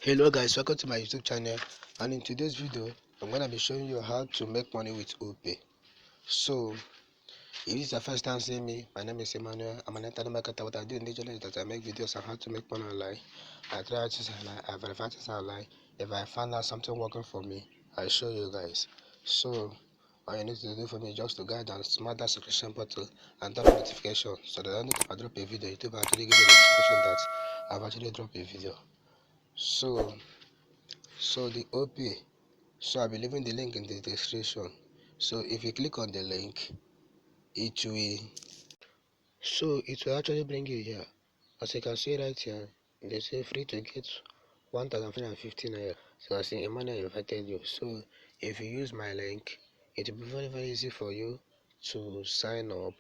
Hello guys, welcome to my YouTube channel, and in today's video I'm gonna be showing you how to make money with Opay. So if this is the first time seeing me, my name is Emmanuel. I'm an internet marketer. What I do in this channel is that I make videos on how to make money online. I try things online, I verify things online. If I find out something working for me, I show you guys. So all you need to do for me is just to guide and smash that subscription button and turn on notification so that anytime I drop a video, YouTube actually give you a notification that I've actually dropped a video. So the Opay, so I'll be leaving the link in the description. So if you click on the link, it will actually bring you here. As you can see right here, they say free to get 1,550 naira. So I see Emmanuel invited you. So if you use my link, it will be very easy for you to sign up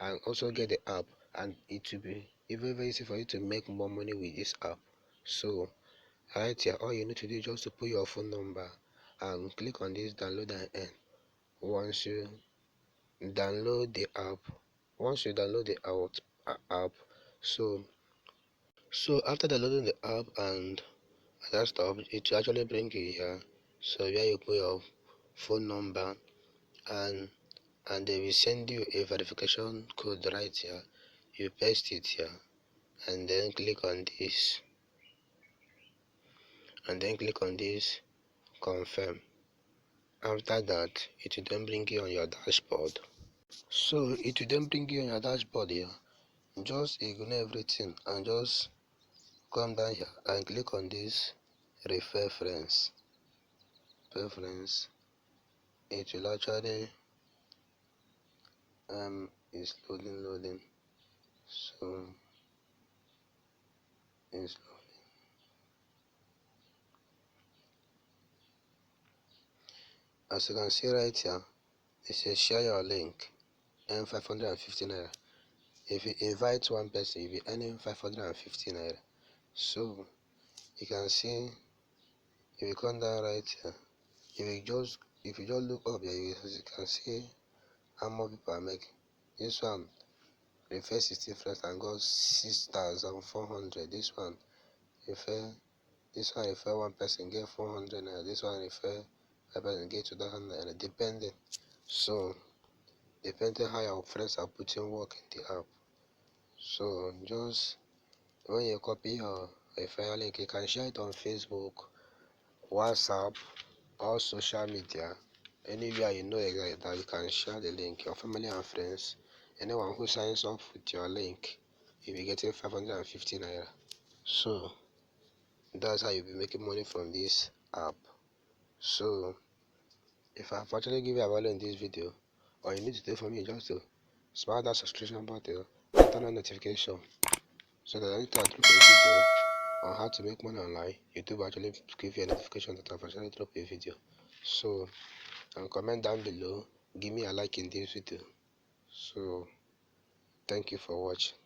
and also get the app, and it will be very easy for you to make more money with this app. So right here, all you need to do is just to put your phone number and click on this download and earn. Once you download the app, once you download the app, so after downloading the app and that stuff, it will actually bring you here. So where you put your phone number and they will send you a verification code right here. You paste it here and then click on this confirm. After that, it will then bring you on your dashboard. So it will then bring you on your dashboard here. Just ignore everything and just come down here and click on this refer friends. Preference. It will actually is loading. So it's loading. As you can see right here, it says share your link and 550 naira. If you invite one person, you'll be earning 550 naira. So you can see, if you come down right here, if you just look up here, you can see how more people are making. This one refer 16 friends and got 6,400. This one refer one person get 400 naira. This one refer five person get 2,000 naira. Depending how your friends are putting work in the app. So just when you copy your referral link, you can share it on Facebook, WhatsApp, or social media. Anywhere you know exactly that you can share the link, your family and friends. Anyone who signs up with your link, you'll be getting 550 naira. So that's how you'll be making money from this app. So if I've actually given you a value in this video, all you need to do for me is just to smash that subscription button and turn on notification so that anytime I drop a video on how to make money online, YouTube actually give you a notification that I've actually dropped a video. So and comment down below, give me a like in this video. So thank you for watching.